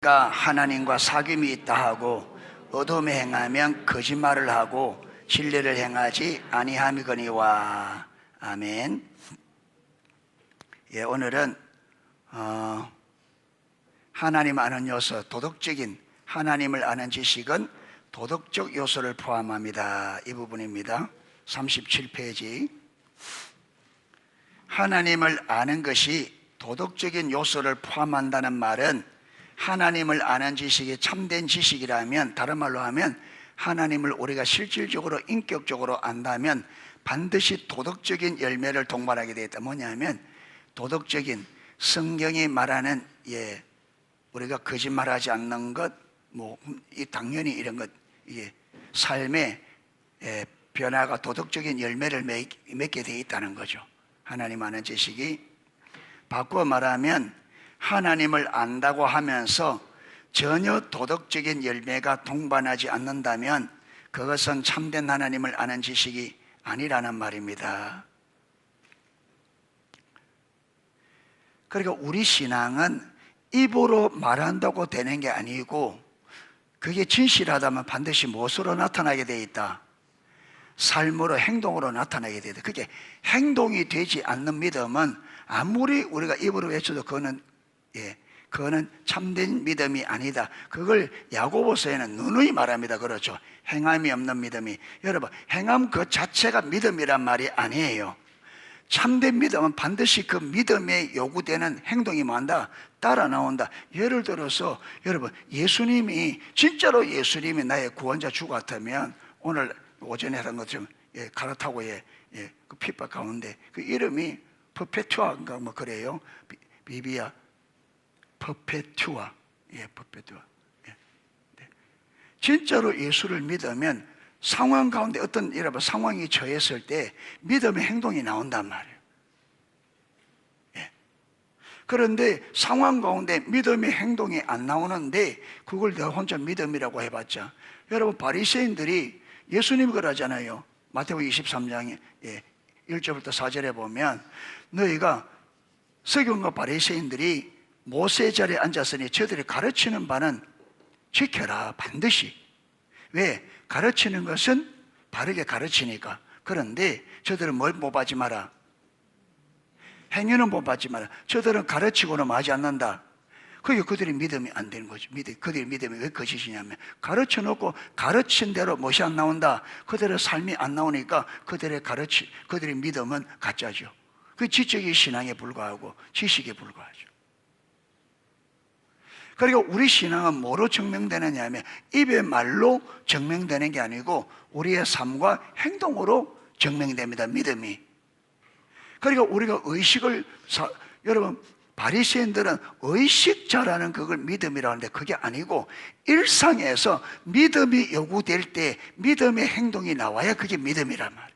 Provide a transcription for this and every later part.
가 하나님과 사귐이 있다 하고 어둠에 행하면 거짓말을 하고 진리를 행하지 아니함이거니와. 아멘. 오늘은 하나님 아는 요소, 도덕적인 하나님을 아는 지식은 도덕적 요소를 포함합니다. 이 부분입니다. 37페이지. 하나님을 아는 것이 도덕적인 요소를 포함한다는 말은 하나님을 아는 지식이 참된 지식이라면, 다른 말로 하면 하나님을 우리가 실질적으로 인격적으로 안다면 반드시 도덕적인 열매를 동반하게 되어 있다. 뭐냐면 도덕적인 성경이 말하는 우리가 거짓말하지 않는 것, 당연히 이런 것, 삶의 변화가 도덕적인 열매를 맺게 되어 있다는 거죠. 하나님 아는 지식이. 바꾸어 말하면 하나님을 안다고 하면서 전혀 도덕적인 열매가 동반하지 않는다면 그것은 참된 하나님을 아는 지식이 아니라는 말입니다. 그러니까 우리 신앙은 입으로 말한다고 되는 게 아니고, 그게 진실하다면 반드시 무엇으로 나타나게 되어 있다? 삶으로, 행동으로 나타나게 되어 있다. 그게 행동이 되지 않는 믿음은 아무리 우리가 입으로 외쳐도 그거는 참된 믿음이 아니다. 그걸 야고보서에는 누누이 말합니다. 그렇죠? 행함이 없는 믿음이. 여러분, 행함 그 자체가 믿음이란 말이 아니에요. 참된 믿음은 반드시 그 믿음에 요구되는 행동이 뭐한다? 따라 나온다. 예를 들어서 여러분, 진짜로 예수님이 나의 구원자 주 같으면 오늘 오전에 하던 것처럼 가라타고의 그 핍박 가운데 그 이름이 퍼페투아인가 뭐 그래요. 비비아 퍼페투아. 퍼페투아. 진짜로 예수를 믿으면 상황 가운데 어떤 여러분 상황이 처했을 때 믿음의 행동이 나온단 말이에요. 그런데 상황 가운데 믿음의 행동이 안 나오는데 그걸 내가 혼자 믿음이라고 해봤자, 여러분 바리새인들이 예수님이 그러잖아요. 마태복음 23장 1절부터 4절에 보면 너희가 서기관과 바리새인들이 모세 자리에 앉았으니 저들이 가르치는 바는 지켜라, 반드시. 왜? 가르치는 것은 바르게 가르치니까. 그런데 저들은 뭘 못하지 마라? 행위는 못하지 마라. 저들은 가르치고는 마지 않는다. 그게 그들의 믿음이 안 되는 거죠. 그들의 믿음이 왜 거짓이냐면 가르쳐 놓고 가르친 대로 무엇이 안 나온다. 그들의 삶이 안 나오니까 그들의 믿음은 가짜죠. 그 지적인 신앙에 불과하고 지식에 불과하죠. 그리고 우리 신앙은 뭐로 증명되느냐 하면 입의 말로 증명되는 게 아니고 우리의 삶과 행동으로 증명됩니다. 믿음이. 그러니까 우리가 여러분 바리새인들은 의식자라는 그걸 믿음이라고 하는데 그게 아니고 일상에서 믿음이 요구될 때 믿음의 행동이 나와야 그게 믿음이란 말이에요.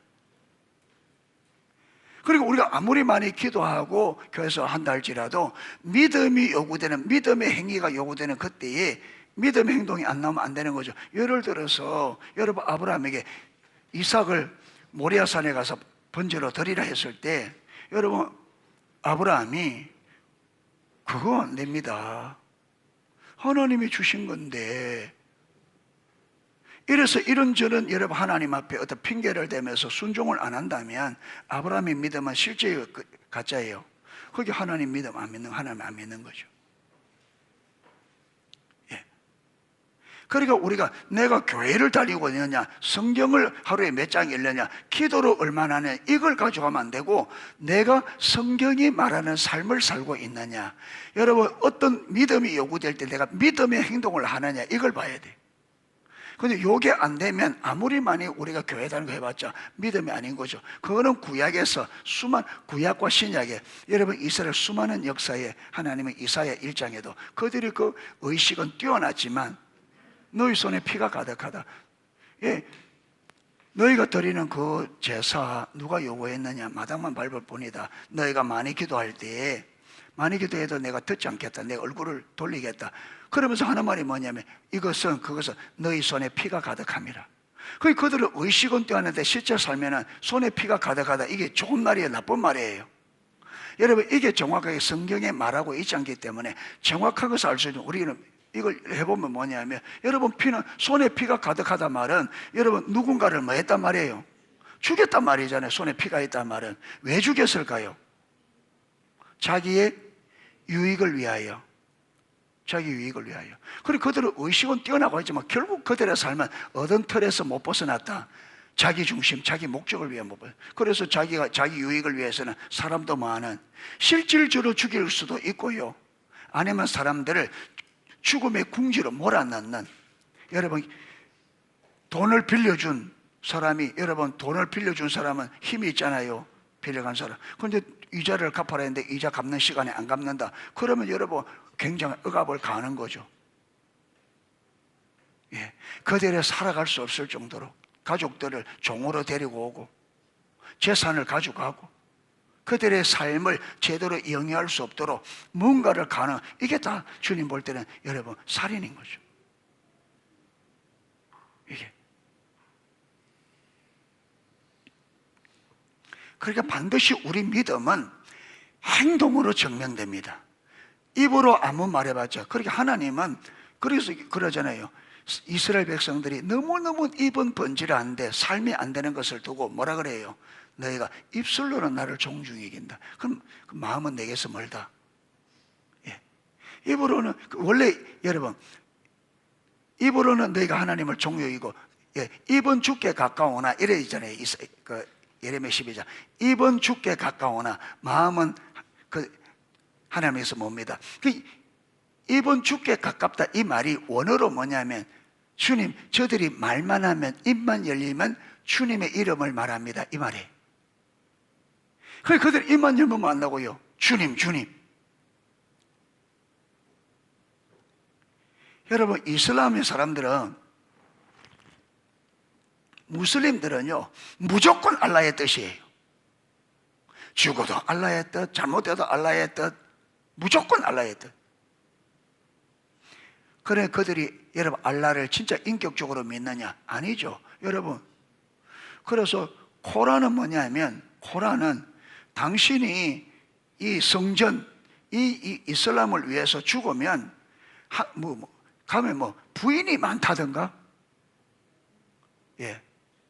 그리고 우리가 아무리 많이 기도하고 교회에서 한다 할지라도 믿음이 요구되는, 믿음의 행위가 요구되는 그때에 믿음의 행동이 안 나오면 안 되는 거죠. 예를 들어서 여러분 아브라함에게 이삭을 모리아산에 가서 번제로 드리라 했을 때 여러분 아브라함이 그거 안 됩니다. 하나님이 주신 건데. 이래서 이런저런 여러분 하나님 앞에 어떤 핑계를 대면서 순종을 안 한다면 아브라함의 믿음은 실제 가짜예요. 그게 하나님 믿음 안 믿는, 하나님 안 믿는 거죠. 그러니까 우리가 내가 교회를 다니고 있느냐, 성경을 하루에 몇 장 읽느냐, 기도를 얼마나 하느냐, 이걸 가지고 하면 안 되고 내가 성경이 말하는 삶을 살고 있느냐. 여러분 어떤 믿음이 요구될 때 내가 믿음의 행동을 하느냐, 이걸 봐야 돼. 근데 이게 안 되면 아무리 많이 우리가 교회 다니고 해봤자 믿음이 아닌 거죠. 그거는 구약에서 구약과 신약에 여러분 이스라엘 수많은 역사에 하나님의 이사야 1장에도 그들이 그 의식은 뛰어났지만 너희 손에 피가 가득하다. 너희가 드리는 그 제사 누가 요구했느냐? 마당만 밟을 뿐이다. 너희가 많이 기도할 때에 많이 기도해도 내가 듣지 않겠다. 내 얼굴을 돌리겠다. 그러면서 하는 말이 뭐냐면 그것은 너희 손에 피가 가득함이라. 그들은 의식은 뛰어났는데 실제 살면은 손에 피가 가득하다. 이게 좋은 말이에요, 나쁜 말이에요? 여러분 이게 정확하게 성경에 말하고 있지 않기 때문에 정확한 것을 알 수 있는 우리는 이걸 해보면 뭐냐면, 여러분 피는, 손에 피가 가득하단 말은 여러분 누군가를 뭐 했단 말이에요? 죽였단 말이잖아요. 손에 피가 있단 말은. 왜 죽였을까요? 자기의 유익을 위하여. 자기 유익을 위하여. 그리고 그들의 의식은 뛰어나고 있지만 결국 그들의 삶은 얻은 틀에서 못 벗어났다. 자기 중심, 자기 목적을 위해 못 벗어. 그래서 자기가 자기 유익을 위해서는 사람도 많은, 실질적으로 죽일 수도 있고요, 아니면 사람들을 죽음의 궁지로 몰아넣는. 여러분 돈을 빌려준 사람이, 여러분 돈을 빌려준 사람은 힘이 있잖아요. 빌려간 사람. 그런데 이자를 갚아라 했는데 이자 갚는 시간에 안 갚는다. 그러면 여러분 굉장히 억압을 가하는 거죠. 예. 그들에 살아갈 수 없을 정도로 가족들을 종으로 데리고 오고 재산을 가져가고 그들의 삶을 제대로 영위할 수 없도록 뭔가를 가는, 이게 다 주님 볼 때는 여러분 살인인 거죠. 이게. 그러니까 반드시 우리 믿음은 행동으로 증명됩니다. 입으로 아무 말해봤자. 그렇게 하나님은 그래서 그러잖아요. 이스라엘 백성들이 너무너무 입은 번지르한데 삶이 안 되는 것을 두고 뭐라 그래요? 너희가 입술로는 나를 존중히 여긴다. 그럼 그 마음은 내게서 멀다. 예. 입으로는 원래 여러분 입으로는 너희가 하나님을 존경이고, 예, 입은 죽게 가까우나 이래 있잖아요. 예레미야 12장. 입은 죽게 가까우나 마음은 하나님에서 멉니다. 입은 죽게 가깝다 이 말이 원어로 뭐냐면, 주님, 저들이 말만 하면, 입만 열리면 주님의 이름을 말합니다 이 말이에요. 그들 입만 열면 뭐 한다고요? 주님, 주님. 여러분 이슬람의 사람들은, 무슬림들은요 무조건 알라의 뜻이에요. 죽어도 알라의 뜻, 잘못해도 알라의 뜻, 무조건 알라의 뜻. 그래 그들이 여러분 알라를 진짜 인격적으로 믿느냐? 아니죠 여러분. 그래서 코란은 뭐냐면, 코란은 당신이 이 성전, 이 이슬람을 위해서 죽으면 가면 뭐 부인이 많다든가, 예,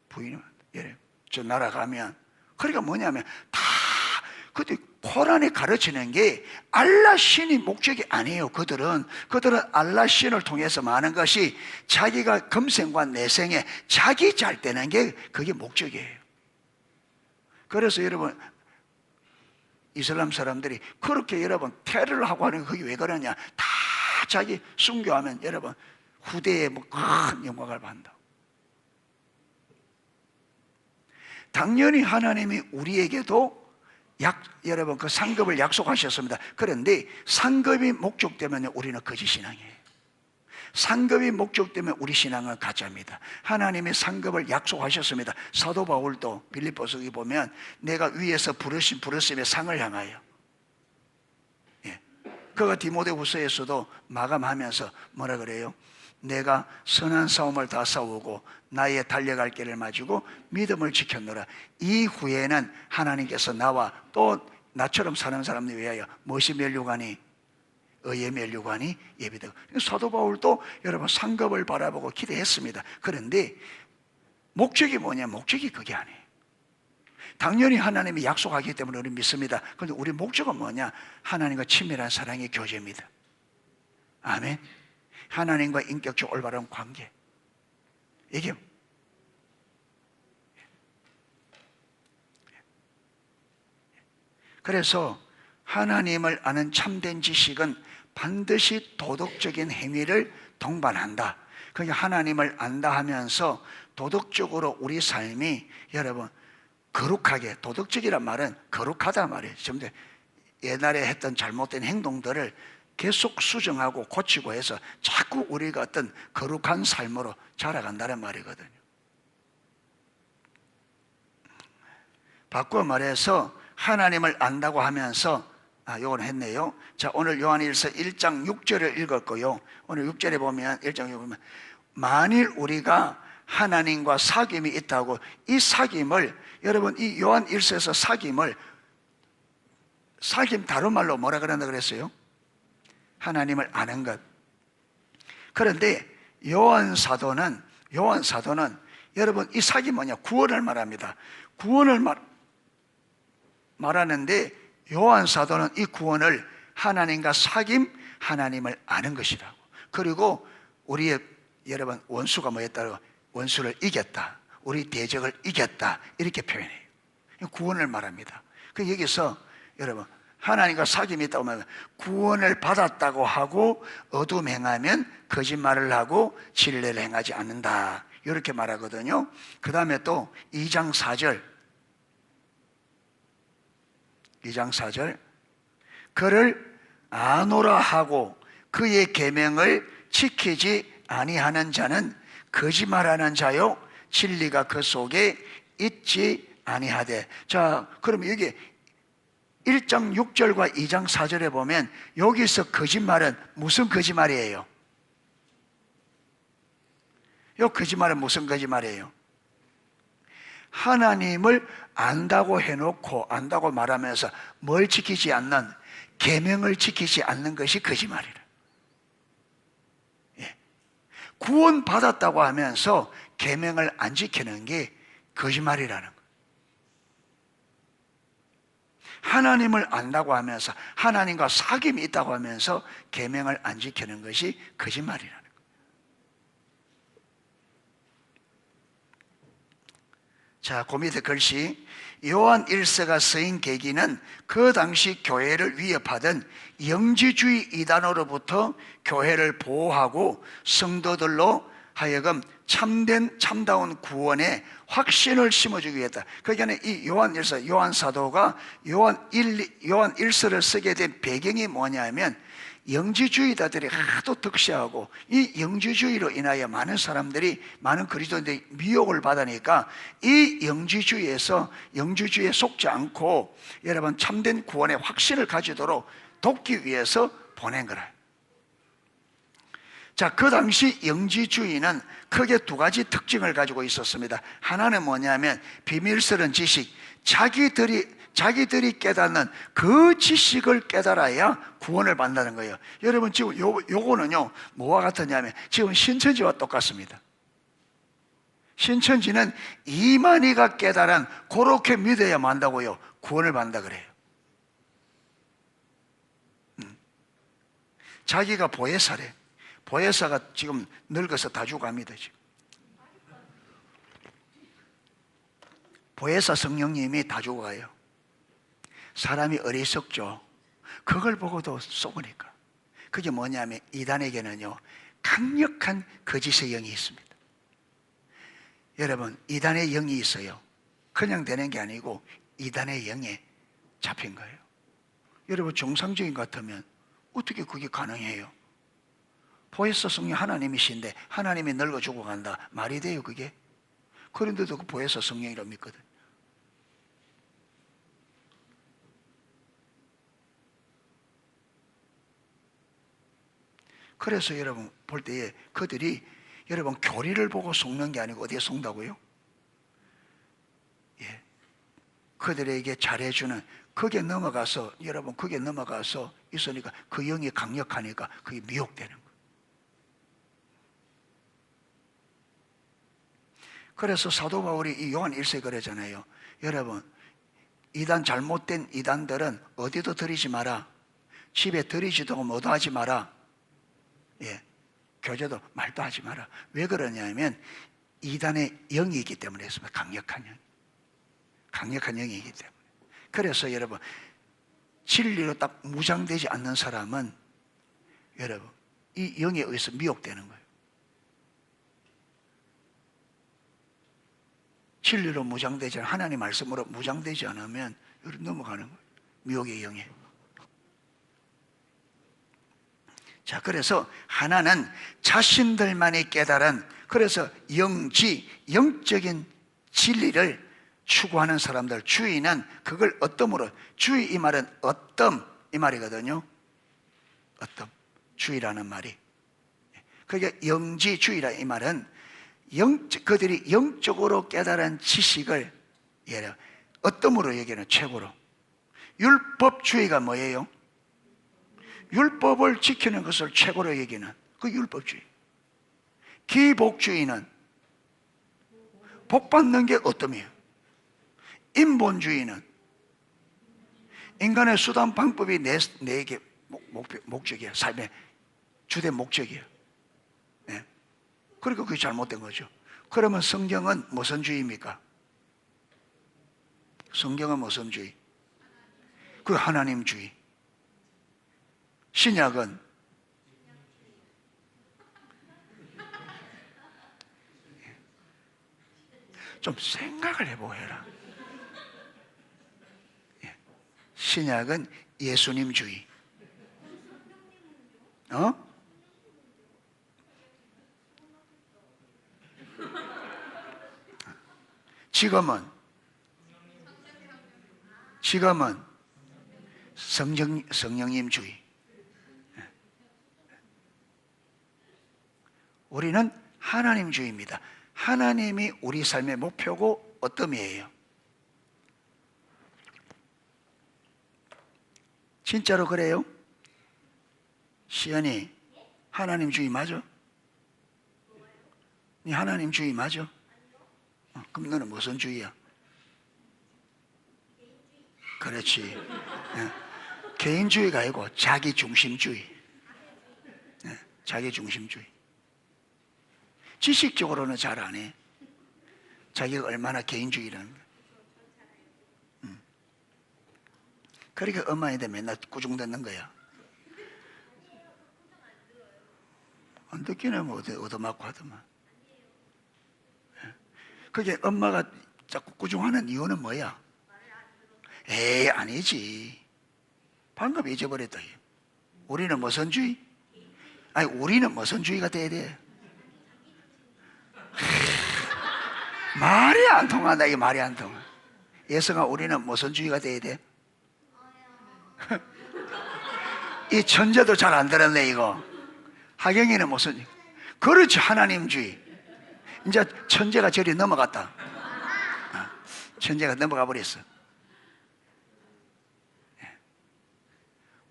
부인이 많다. 예, 저 나라 가면. 그러니까 뭐냐면 다 그때 코란이 가르치는 게 알라 신이 목적이 아니에요. 그들은 알라 신을 통해서 많은 것이 자기가 금생과 내생에 자기 잘 되는 게 그게 목적이에요. 그래서 여러분 이슬람 사람들이 그렇게 여러분 테러를 하고 하는 게 그게 왜 그러냐? 다 자기 순교하면 여러분 후대에 뭐 큰 영광을 받는다. 당연히 하나님이 우리에게도 여러분 그 상급을 약속하셨습니다. 그런데 상급이 목적 때문에 우리는 거짓 신앙이에요. 상급이 목적 때문에 우리 신앙은 가짜입니다. 하나님의 상급을 약속하셨습니다. 사도 바울도 빌립보서에 보면 내가 위에서 부르심의 상을 향하여, 예, 그가 디모데후서에서도 마감하면서 뭐라 그래요? 내가 선한 싸움을 다 싸우고 나의 달려갈 길을 마치고 믿음을 지켰노라. 이후에는 하나님께서 나와 또 나처럼 사는 사람들 위하여 무엇이 면류관이? 의의 면류관이 예비되고. 사도 바울도 여러분 상급을 바라보고 기대했습니다. 그런데 목적이 뭐냐? 목적이 그게 아니에요. 당연히 하나님이 약속하기 때문에 우리 믿습니다. 그런데 우리 목적은 뭐냐? 하나님과 친밀한 사랑의 교제입니다. 아멘. 하나님과 인격적 올바른 관계. 이게 그래서 하나님을 아는 참된 지식은 반드시 도덕적인 행위를 동반한다. 그게 하나님을 안다 하면서 도덕적으로 우리 삶이 여러분 거룩하게, 도덕적이란 말은 거룩하다 말이에요. 지금 옛날에 했던 잘못된 행동들을 계속 수정하고 고치고 해서 자꾸 우리가 어떤 거룩한 삶으로 자라간다는 말이거든요. 바꿔 말해서 하나님을 안다고 하면서 요건 했네요. 자, 오늘 요한일서 1장 6절을 읽었고요. 오늘 6절에 보면 1장 6절에 보면 만일 우리가 하나님과 사귐이 있다고, 이 사귐을 여러분 이 요한일서에서 사귐을 다른 말로 뭐라 그런다 그랬어요? 하나님을 아는 것. 그런데 요한 사도는 여러분 이 사기 뭐냐? 구원을 말합니다. 구원을 말하는데 요한 사도는 이 구원을 하나님과 사귐, 하나님을 아는 것이라고. 그리고 우리의 여러분 원수가 뭐였다고? 원수를 이겼다. 우리 대적을 이겼다. 이렇게 표현해요. 구원을 말합니다. 그 여기서 여러분 하나님과 사귐이 있다고 하면 구원을 받았다고 하고 어둠 행하면 거짓말을 하고 진리를 행하지 않는다. 이렇게 말하거든요. 그 다음에 또 2장 4절 그를 아노라 하고 그의 계명을 지키지 아니하는 자는 거짓말하는 자요 진리가 그 속에 있지 아니하되. 자, 그럼 여기 1장 6절과 2장 4절에 보면 여기서 거짓말은 무슨 거짓말이에요? 이 거짓말은 무슨 거짓말이에요? 하나님을 안다고 해놓고 안다고 말하면서 뭘 지키지 않는, 계명을 지키지 않는 것이 거짓말이라. 예. 구원 받았다고 하면서 계명을 안 지키는 게 거짓말이라는 거예요. 하나님을 안다고 하면서 하나님과 사귐이 있다고 하면서 계명을 안 지키는 것이 거짓말이라는 거예요. 자, 그 밑에 글씨 요한 1세가 쓰인 계기는 그 당시 교회를 위협하던 영지주의 이단으로부터 교회를 보호하고 성도들로 하여금 참다운 구원에 확신을 심어주기 위해다. 그러니까 이 요한 1서, 요한 사도가 요한 1서를 쓰게 된 배경이 뭐냐면 영지주의자들이 하도 득세하고 이 영지주의로 인하여 많은 사람들이, 많은 그리스도인들이 미혹을 받으니까 이 영지주의에 속지 않고 여러분 참된 구원의 확신을 가지도록 돕기 위해서 보낸 거라. 자, 그 당시 영지주의는 크게 두 가지 특징을 가지고 있었습니다. 하나는 뭐냐면 비밀스러운 지식, 자기들이 깨닫는 그 지식을 깨달아야 구원을 받는다는 거예요. 여러분 지금 요거는요 뭐와 같았냐면 지금 신천지와 똑같습니다. 신천지는 이만희가 깨달은 그렇게 믿어야 만다고요 구원을 받는다 그래요. 자기가 보혜사래. 보혜사가 지금 늙어서 다 죽어갑니다. 지금 보혜사 성령님이 다 죽어가요. 사람이 어리석죠. 그걸 보고도 속으니까. 그게 뭐냐면 이단에게는요 강력한 거짓의 영이 있습니다. 여러분 이단의 영이 있어요. 그냥 되는 게 아니고 이단의 영에 잡힌 거예요. 여러분 정상적인 것 같으면 어떻게 그게 가능해요? 보혜사 성령 하나님이신데 하나님이 늙어 죽어간다 말이 돼요 그게? 그런데도 그 보혜사 성령이라고 믿거든. 그래서 여러분 볼 때에 그들이 여러분 교리를 보고 속는 게 아니고 어디에 속는다고요? 예, 그들에게 잘해주는 그게 넘어가서 여러분 그게 넘어가서 있으니까 그 영이 강력하니까 그게 미혹되는 거예요. 그래서 사도 바울이 이 요한 1세 그러잖아요. 여러분 이단 잘못된 이단들은 어디도 들이지 마라. 집에 들이지도 않고 뭐도 하지 마라. 예, 교제도 말도 하지 마라. 왜 그러냐면 이단의 영이 있기 때문에 했습니다. 강력한 영이 있기 때문에. 그래서 여러분 진리로 딱 무장되지 않는 사람은 여러분 이 영에 의해서 미혹되는 거예요. 진리로 무장되지 않으면, 하나님 말씀으로 무장되지 않으면 여기 넘어가는 거예요. 미혹의 영에. 자, 그래서 하나는 자신들만이 깨달은, 그래서 영적인 진리를 추구하는 사람들, 주의는 그걸 어떤 주의 이 말은 어떤 이 말이거든요. 어떤 주의라는 말이. 그러니까 영지주의라 이 말은 그들이 영적으로 깨달은 지식을 어떤으로 얘기하는 최고로. 율법주의가 뭐예요? 율법을 지키는 것을 최고로 얘기는 그 율법주의. 기복주의는 복 받는 게 어떠며, 인본주의는 인간의 수단 방법이 내게 목적이야. 삶의 주된 목적이야. 네. 그러니까 그게 잘못된 거죠. 그러면 성경은 무슨 주의입니까? 성경은 무슨 주의? 그 하나님주의. 신약은 좀 생각을 해보고 해라. 신약은 예수님주의. 지금은 성령님주의. 우리는 하나님주의입니다. 하나님이 우리 삶의 목표고 어떠미에요. 진짜로 그래요? 시연이 하나님주의 맞아? 네 하나님주의 맞아? 그럼 너는 무슨 주의야? 그렇지. 개인주의가 아니고 자기중심주의. 자기중심주의. 지식적으로는 잘 안 해. 자기가 얼마나 개인주의라는 거야. 그러니까 엄마한테 맨날 꾸중듣는 거야. 안 듣기는 뭐 얻어맞고 하더만. 그게 엄마가 자꾸 꾸중하는 이유는 뭐야? 에이, 아니지. 방금 잊어버렸다. 우리는 무슨 주의? 아니, 우리는 무슨 주의가 돼야 돼? 말이 안 통한다. 이게 말이 안 통하. 예성아, 우리는 무슨 주의가 돼야 돼? 이 천재도 잘 안 들었네, 이거. 하경이는 무슨? 그렇지, 하나님주의. 이제 천재가 저리 넘어갔다. 천재가 넘어가 버렸어.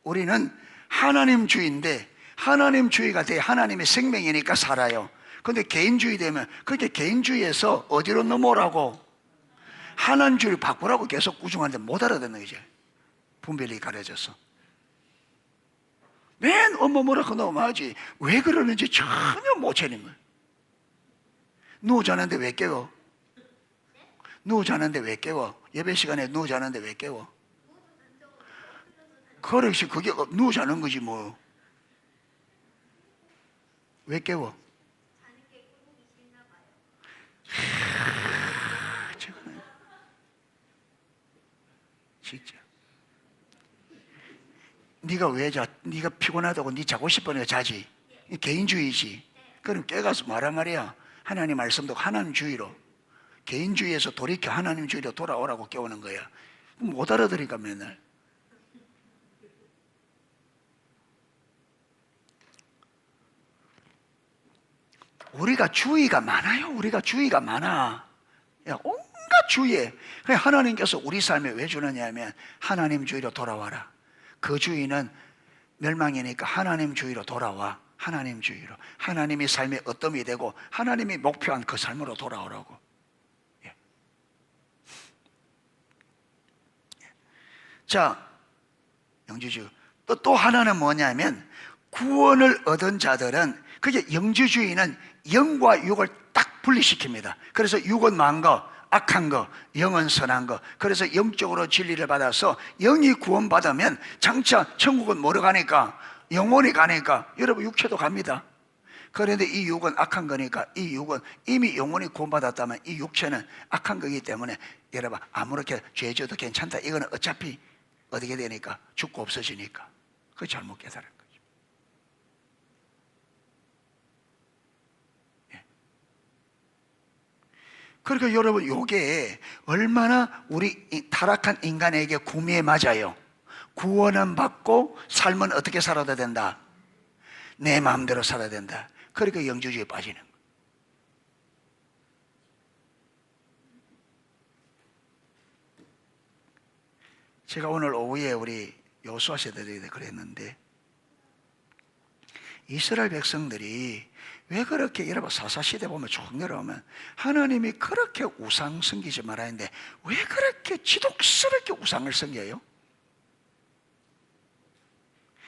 우리는 하나님주의인데, 하나님주의가 돼 하나님의 생명이니까 살아요. 근데 개인주의 되면 그렇게 개인주의에서 어디로 넘어오라고? 하나님주의를 바꾸라고 계속 꾸중하는데 못 알아듣는 거지. 분별이 가려져서. 맨 엄마 뭐라고 넘어가지. 왜 그러는지 전혀 못 채는 거야. 누워 자는데 왜 깨워? 누워 자는데 왜 깨워? 예배 시간에 누워 자는데 왜 깨워? 그렇지, 그게 누워 자는 거지 뭐. 왜 깨워? 진짜. 네가 왜 자? 네가 피곤하다고 네 자고 싶으니까 자지. 개인주의지. 그럼 깨가서 말한 말이야. 하나님 말씀도 하나님주의로, 개인주의에서 돌이켜 하나님주의로 돌아오라고 깨우는 거야. 못 알아들으니까 맨날. 우리가 주의가 많아요. 우리가 주의가 많아. 야, 온갖 주의에. 하나님께서 우리 삶에 왜 주느냐 하면 하나님 주의로 돌아와라. 그 주의는 멸망이니까 하나님 주의로 돌아와. 하나님 주의로. 하나님이 삶의 어떠함이 되고 하나님이 목표한 그 삶으로 돌아오라고. 예. 자, 영주주의. 또 하나는 뭐냐면 구원을 얻은 자들은, 그게 영주주의는 영과 육을 딱 분리시킵니다. 그래서 육은 망한 거, 악한 거, 영은 선한 거. 그래서 영적으로 진리를 받아서 영이 구원받으면 장차 천국은 뭐로 가니까? 영원히 가니까 여러분 육체도 갑니다. 그런데 이 육은 악한 거니까, 이 육은 이미 영원히 구원받았다면 이 육체는 악한 거기 때문에 여러분 아무렇게 죄 져도 괜찮다. 이거는 어차피 어떻게 되니까? 죽고 없어지니까. 그거 잘못 깨달은 거죠. 예. 그러니까 여러분 요게 얼마나 우리 타락한 인간에게 구미에 맞아요. 구원은 받고 삶은 어떻게 살아야 된다? 내 마음대로 살아야 된다. 그러니까 영주주의에 빠지는 거예요. 제가 오늘 오후에 우리 여호수아 세대들에게 그랬는데, 이스라엘 백성들이 왜 그렇게 여러분 사사시대 보면 쭉 내려오면 하나님이 그렇게 우상 섬기지 말아야 하는데 왜 그렇게 지독스럽게 우상을 섬겨요?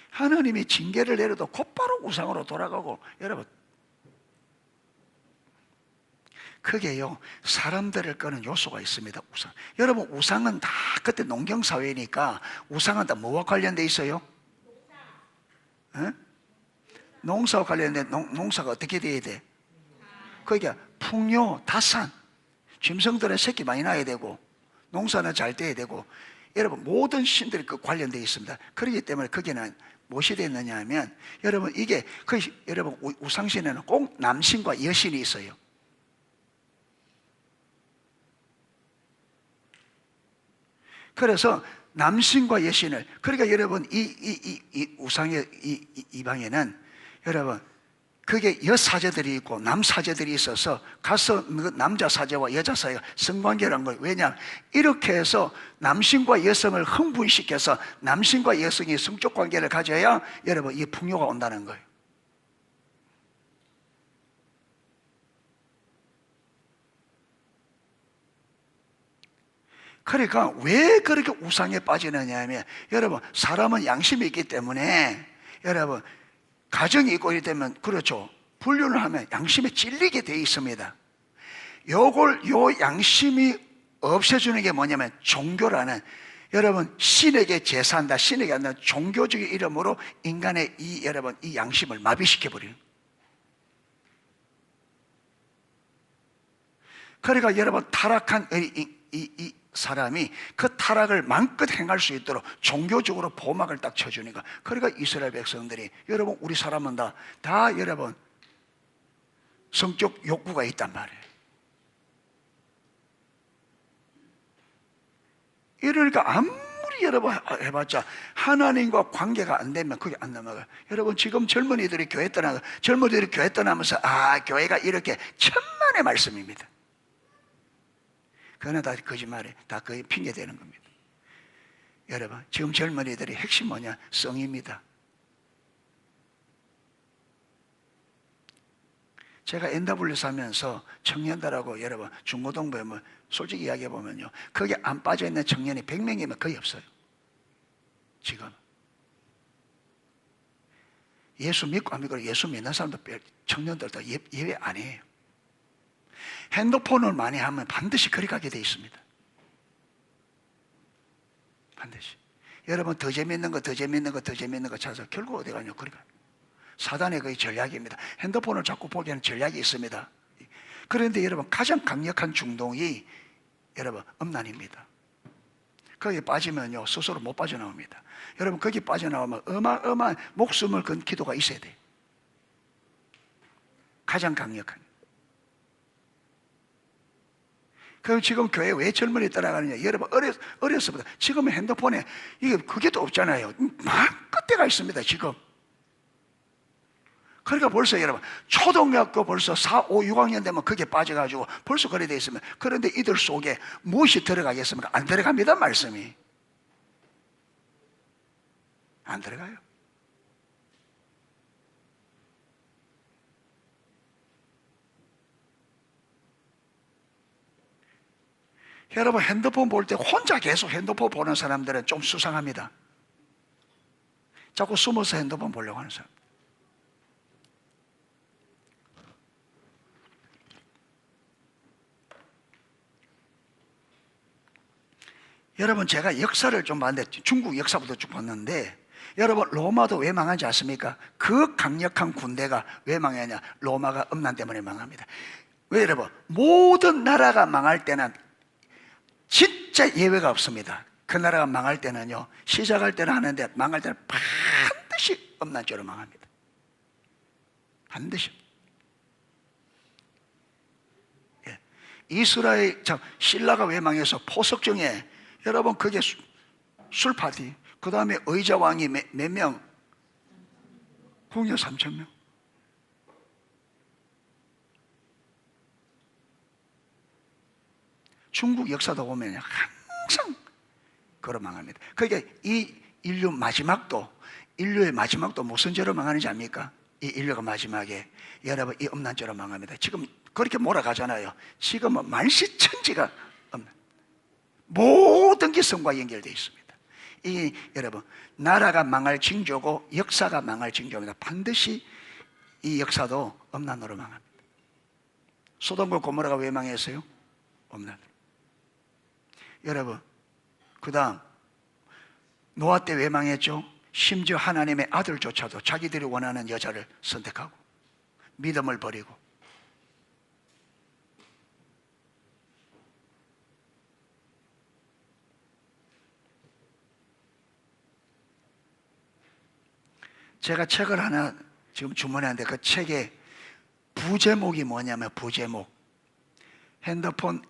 하나님이 징계를 내려도 곧바로 우상으로 돌아가고, 여러분 그게요 사람들을 끄는 요소가 있습니다. 우상. 여러분 우상은 다 그때 농경사회니까 우상은 다 뭐와 관련돼 있어요? 에? 농사와 관련된 농사가 어떻게 돼야 돼? 그러니까 풍요, 다산, 짐승들은 새끼 많이 낳아야 되고 농사는 잘 돼야 되고, 여러분 모든 신들이 그 관련되어 있습니다. 그렇기 때문에 거기는 무엇이 됐느냐 하면, 여러분 이게 여러분 우상신에는 꼭 남신과 여신이 있어요. 그래서 남신과 여신을, 그러니까 여러분 이 우상의 이 방에는 여러분 그게 여사제들이 있고 남사제들이 있어서 가서 남자 사제와 여자 사제가 성관계라는 거예요. 왜냐? 이렇게 해서 남신과 여성을 흥분시켜서 남신과 여성이 성적 관계를 가져야 여러분 이 풍요가 온다는 거예요. 그러니까 왜 그렇게 우상에 빠지느냐 하면, 여러분 사람은 양심이 있기 때문에 여러분 가정이 있고 이렇기 때문에, 그렇죠, 불륜을 하면 양심에 찔리게 돼 있습니다. 요 양심이 없애주는 게 뭐냐면 종교라는, 여러분 신에게 제사한다, 신에게 한다, 종교적인 이름으로 인간의 여러분 이 양심을 마비시켜 버리는. 그러니까 여러분 타락한 이 사람이 그 타락을 마음껏 행할 수 있도록 종교적으로 보막을 딱 쳐주니까, 그러니까 이스라엘 백성들이, 여러분 우리 사람은 다 여러분 성적 욕구가 있단 말이에요. 이러니까 아무리 여러분 해봤자 하나님과 관계가 안 되면 그게 안 넘어가요. 여러분 지금 젊은이들이 교회 떠나면서 교회가 이렇게 천만의 말씀입니다. 그거는 다 거짓말이에요. 다 거의 핑계 대는 겁니다. 여러분 지금 젊은이들의 핵심 뭐냐? 성입니다. 제가 NWS 하면서 청년들하고 여러분 중고등부에 뭐 솔직히 이야기해 보면요, 거기 안 빠져 있는 청년이 100명이면 거의 없어요. 지금 예수 믿고 안 믿고 예수 믿는 사람도 청년들도 예외 아니에요. 핸드폰을 많이 하면 반드시 거리 가게 돼 있습니다. 반드시. 여러분 더 재밌는 거 찾아서 결국 어디 가냐? 거리 가요. 사단의 거의 전략입니다. 핸드폰을 자꾸 보기에는 전략이 있습니다. 그런데 여러분 가장 강력한 중독이 여러분 음란입니다. 거기에 빠지면요 스스로 못 빠져나옵니다. 여러분 거기 빠져나오면 어마어마한 목숨을 건 기도가 있어야 돼요. 가장 강력한. 그럼 지금 교회 왜 젊은이 따라가느냐? 여러분 어렸습니다. 지금은 핸드폰에 그게 또 없잖아요. 마음껏 때가 있습니다 지금. 그러니까 벌써 여러분 초등학교 벌써 4, 5, 6학년 되면 그게 빠져가지고 벌써 그래 돼 있으면, 그런데 이들 속에 무엇이 들어가겠습니까? 안 들어갑니다. 말씀이 안 들어가요. 여러분 핸드폰 볼 때 혼자 계속 핸드폰 보는 사람들은 좀 수상합니다. 자꾸 숨어서 핸드폰 보려고 하는 사람. 여러분 제가 역사를 좀 봤는데, 중국 역사부터 쭉 봤는데, 여러분 로마도 왜 망한지 아십니까? 그 강력한 군대가 왜 망하냐? 로마가 음란 때문에 망합니다. 왜 여러분? 모든 나라가 망할 때는 진짜 예외가 없습니다. 그 나라가 망할 때는요, 시작할 때는 하는데 망할 때는 반드시 음란죄로 망합니다. 반드시. 예. 이스라엘 신라가 왜 망해서 포석정에 여러분 그게 술 파티, 그 다음에 의자왕이 몇 명? 궁녀 3,000명. 중국 역사도 보면 항상 걸어 망합니다. 그러니까 이 인류의 마지막도 무슨 죄로 망하는지 압니까? 이 인류가 마지막에 여러분 이 음란죄로 망합니다. 지금 그렇게 몰아가잖아요. 지금은 만시천지가 모든 게 성과 연결되어 있습니다. 이 여러분 나라가 망할 징조고 역사가 망할 징조입니다. 반드시 이 역사도 음란으로 망합니다. 소돔과 고모라가 왜 망했어요? 음란으로. 여러분 그 다음 노아 때 왜 망했죠? 심지어 하나님의 아들조차도 자기들이 원하는 여자를 선택하고 믿음을 버리고. 제가 책을 하나 지금 주문했는데 그 책의 부제목이 뭐냐면 부제목 핸드폰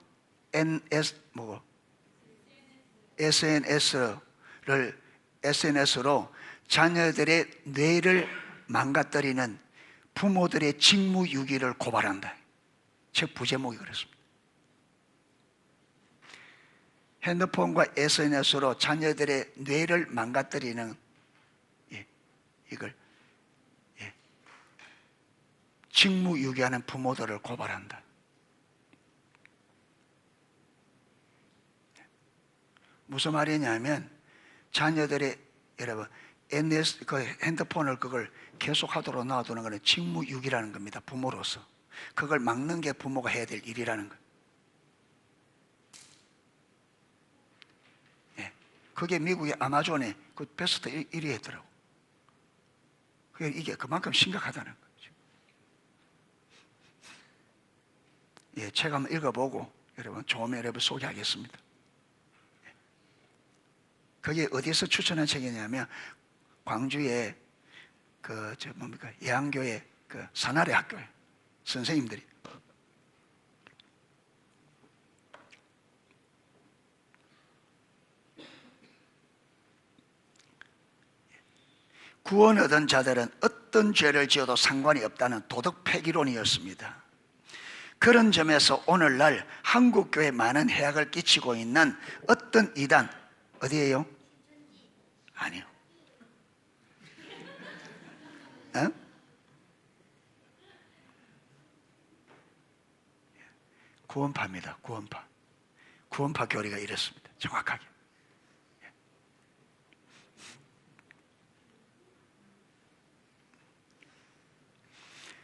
SNS로 자녀들의 뇌를 망가뜨리는 부모들의 직무유기를 고발한다. 책 부제목이 그렇습니다. 핸드폰과 SNS로 자녀들의 뇌를 망가뜨리는 이걸 직무유기하는 부모들을 고발한다. 무슨 말이냐면 자녀들의 여러분 그 핸드폰을 그걸 계속하도록 놔두는 것은 직무유기라는 겁니다. 부모로서 그걸 막는 게 부모가 해야 될 일이라는 거예요. 그게 미국의 아마존에 그 베스트 1위 했더라고. 이게 그만큼 심각하다는 거죠. 책 한번 읽어보고 여러분 좋으면 여러분 소개하겠습니다. 그게 어디서 추천한 책이냐면 광주의 예안교회 산아래 학교에 선생님들이 구원 얻은 자들은 어떤 죄를 지어도 상관이 없다는 도덕 폐기론이었습니다. 그런 점에서 오늘날 한국교회에 많은 해악을 끼치고 있는 어떤 이단, 어디예요? 아니요. 구원파입니다. 구원파 교리가 이렇습니다. 정확하게.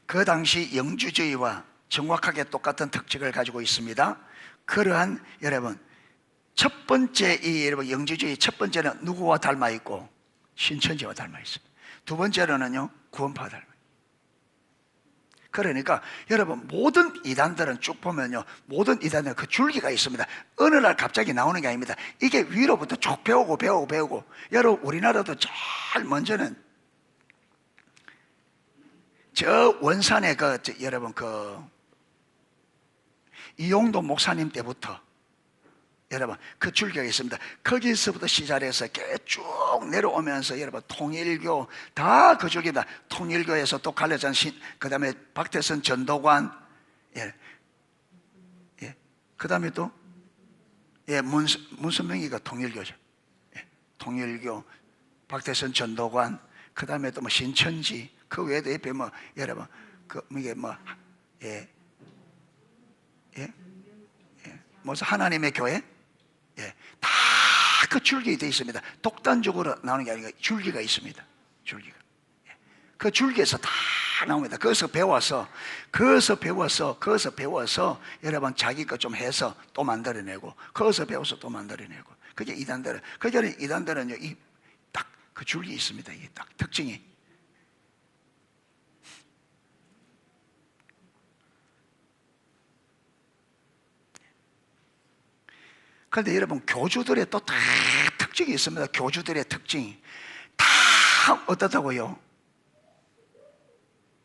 그 당시 영주주의와 정확하게 똑같은 특징을 가지고 있습니다. 그러한 여러분 첫 번째 여러분 영주주의 첫 번째는 누구와 닮아 있고 신천지와 닮아 있습니다. 두 번째로는요 구원파와 닮아 있습니다. 그러니까 여러분 모든 이단들은 쭉 보면요 모든 이단들은 그 줄기가 있습니다. 어느 날 갑자기 나오는 게 아닙니다. 이게 위로부터 쭉 배우고 여러분 우리나라도 제일 먼저는 저 원산의 여러분 이용도 목사님 때부터 여러분 그 줄기가 있습니다. 거기서부터 시작해서 쭉 내려오면서 여러분 통일교 다 그 줄기다. 통일교에서 또 갈려진 그 다음에 박태선 전도관 그 다음에 또 문선명이가 통일교죠. 통일교 박태선 전도관 그 다음에 또 뭐 신천지 그 외에도 옆에 뭐 여러분 이게 무슨 하나님의 교회 다 그 줄기에 되어 있습니다. 독단적으로 나오는 게 아니라 줄기가 있습니다. 줄기가 그 줄기에서 다 나옵니다. 거기서 배워서 여러분 자기 것 좀 해서 또 만들어내고 거기서 배워서 또 만들어내고 그게 이단들은 이단들은요 이 딱 그 줄기 있습니다. 이게 딱 특징이. 그런데 여러분 교주들의 또 다 특징이 있습니다. 교주들의 특징이 다 어떻다고요?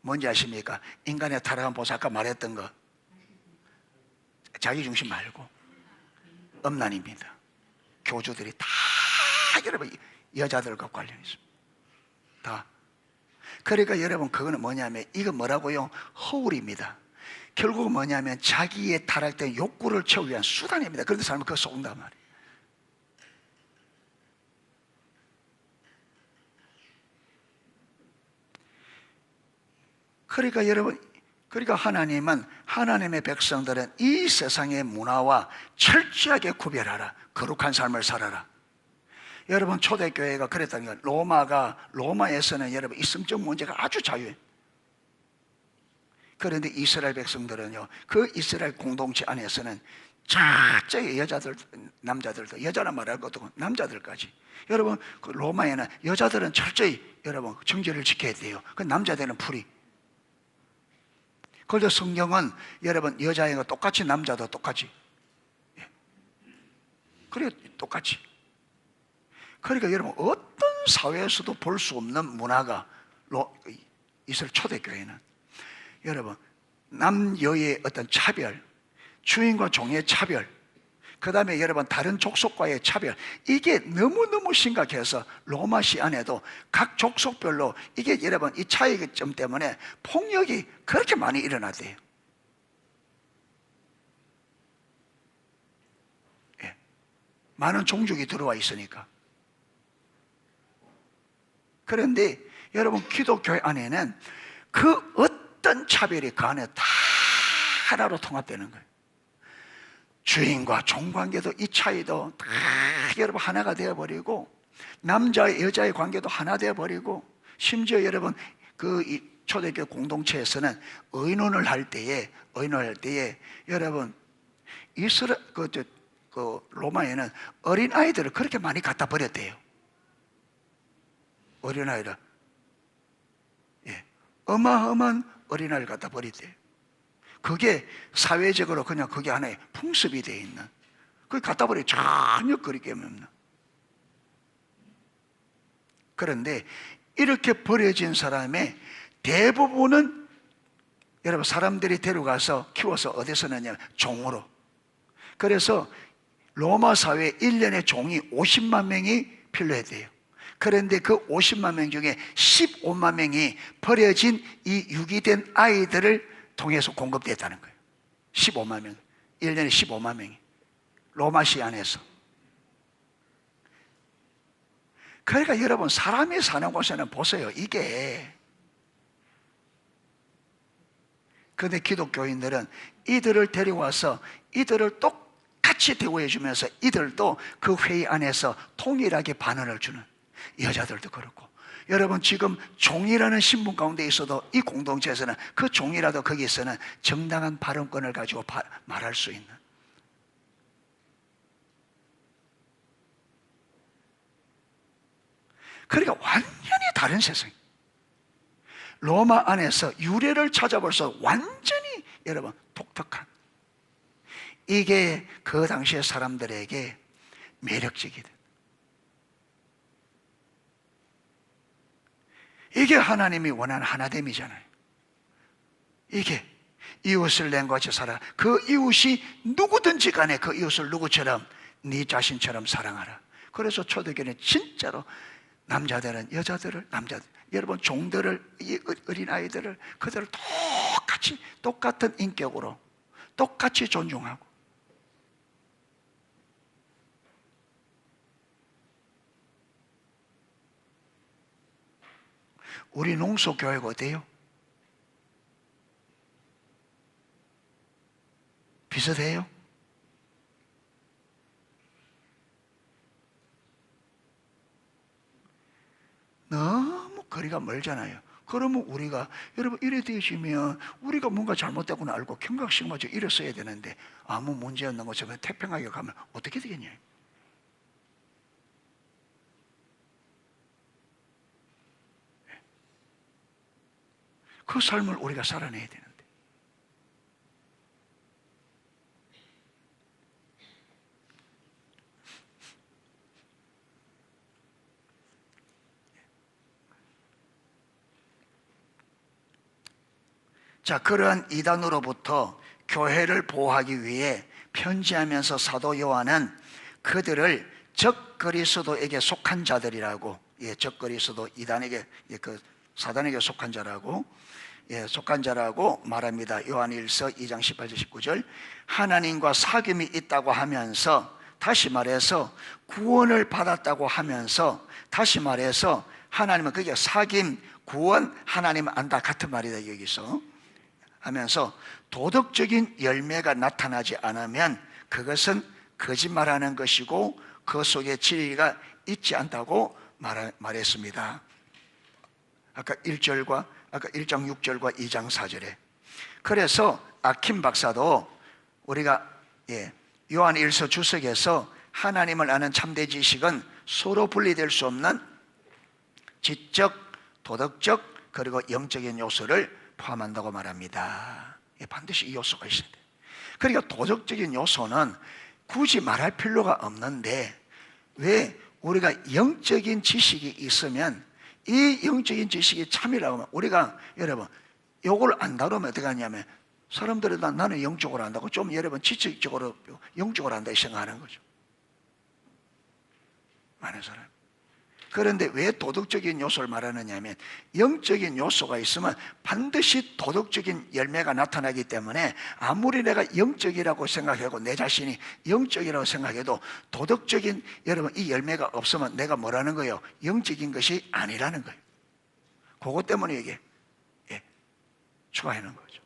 뭔지 아십니까? 인간의 타락한 보사 아까 말했던 거 자기중심 말고 음란입니다. 교주들이 다 여러분 여자들과 관련이 있습니다. 다. 그러니까 여러분 그거는 뭐냐면 이거 뭐라고요? 허울입니다. 결국은 뭐냐면 자기의 타락된 욕구를 채우기 위한 수단입니다. 그런데 사람은 그거 속는단 말이에요. 그러니까 여러분, 그러니까 하나님은, 하나님의 백성들은 이 세상의 문화와 철저하게 구별하라. 거룩한 삶을 살아라. 여러분, 초대교회가 그랬다는 거예요. 로마에서는 여러분 이성적 문제가 아주 자유해. 그런데 이스라엘 백성들은요, 그 이스라엘 공동체 안에서는 철저히 여자들, 남자들도, 여자란 말할 것도 없고 남자들까지. 여러분, 그 로마에는 여자들은 철저히 여러분 정죄를 지켜야 돼요. 그 남자들은 풀이. 그래서 성경은 여러분 여자애가 똑같이, 남자도 똑같이. 그래, 똑같이. 그러니까 여러분 어떤 사회에서도 볼 수 없는 문화가 이스라엘 초대교회는, 여러분 남여의 어떤 차별, 주인과 종의 차별, 그 다음에 여러분 다른 족속과의 차별, 이게 너무너무 심각해서 로마시 안에도 각 족속별로 이게 여러분 이 차이점 때문에 폭력이 그렇게 많이 일어났대요. 예. 많은 종족이 들어와 있으니까. 그런데 여러분 기독교 안에는 그 어떤 차별이 그 안에 다 하나로 통합되는 거예요. 주인과 종 관계도 이 차이도 다 여러분 하나가 되어버리고, 남자와 여자의 관계도 하나 되어버리고, 심지어 여러분 그 초대교회 공동체에서는 의논을 할 때에 여러분 로마에는 어린아이들을 그렇게 많이 갖다 버렸대요. 어린아이를, 예, 어마어마한 어린아이를 갖다 버리대요. 그게 사회적으로 그냥 그게 하나의 풍습이 되어 있는, 그걸 갖다 버리면 전혀 거리낌이 없는. 그런데 이렇게 버려진 사람의 대부분은 여러분 사람들이 데려가서 키워서 어디서 넣냐면 종으로. 그래서 로마 사회에 1년에 종이 50만 명이 필요했대요. 그런데 그 50만 명 중에 15만 명이 버려진 이 유기된 아이들을 통해서 공급됐다는 거예요. 15만 명, 1년에 15만 명이 로마시 안에서. 그러니까 여러분 사람이 사는 곳에는 보세요, 이게. 그런데 기독교인들은 이들을 데려와서 이들을 똑같이 대우해 주면서 이들도 그 회의 안에서 동일하게 반응을 주는, 여자들도 그렇고. 여러분 지금 종이라는 신분 가운데 있어도 이 공동체에서는 그 종이라도 거기에서는 정당한 발언권을 가지고 말할 수 있는. 그러니까 완전히 다른 세상. 로마 안에서 유래를 찾아볼수록 완전히 여러분 독특한, 이게 그 당시의 사람들에게 매력적이다. 이게 하나님이 원하는 하나됨이잖아요. 이게 이웃을 낸 같이 살아. 그 이웃이 누구든지 간에 그 이웃을 누구처럼, 네 자신처럼 사랑하라. 그래서 초대교회는 진짜로 남자들은 여자들을, 여러분 종들을, 이 어린아이들을, 그들을 똑같은 인격으로 똑같이 존중하고. 우리 농소교회가 어때요? 비슷해요? 너무 거리가 멀잖아요. 그러면 우리가, 여러분 이래 되시면 우리가 뭔가 잘못되구나 알고 경각심마저 이래 써야 되는데 아무 문제 없는 것처럼 태평하게 가면 어떻게 되겠냐. 그 삶을 우리가 살아내야 되는데. 자, 그러한 이단으로부터 교회를 보호하기 위해 편지하면서 사도 요한은 그들을 적 그리스도에게 속한 자들이라고, 적 그리스도 이단에게, 사단에게 속한 자라고, 속한 자라고 말합니다. 요한일서 2장 18절 19절. 하나님과 사귐이 있다고 하면서, 다시 말해서 구원을 받았다고 하면서, 다시 말해서 하나님은 그게 사귐, 구원 하나님 안다 같은 말이다 여기서 하면서 도덕적인 열매가 나타나지 않으면 그것은 거짓말하는 것이고 그 속에 진리가 있지 않다고 말했습니다. 아까 1장 6절과 2장 4절에. 그래서 아킴 박사도 우리가 요한 1서 주석에서 하나님을 아는 참된 지식은 서로 분리될 수 없는 지적, 도덕적 그리고 영적인 요소를 포함한다고 말합니다. 반드시 이 요소가 있어야 돼요. 그러니까 도덕적인 요소는 굳이 말할 필요가 없는데 왜 우리가 영적인 지식이 있으면 이 영적인 지식이 참이라고 하면 우리가 여러분 요걸 안 다루면 어떻게 하냐면 사람들이 나는 영적으로 안다고 좀 여러분 지적적으로 영적으로 안다 생각하는 거죠. 많은 사람. 그런데 왜 도덕적인 요소를 말하느냐 하면 영적인 요소가 있으면 반드시 도덕적인 열매가 나타나기 때문에 아무리 내가 영적이라고 생각하고 내 자신이 영적이라고 생각해도 도덕적인 여러분 이 열매가 없으면 내가 뭐라는 거예요? 영적인 것이 아니라는 거예요. 그것 때문에 이게 추가하는 거죠.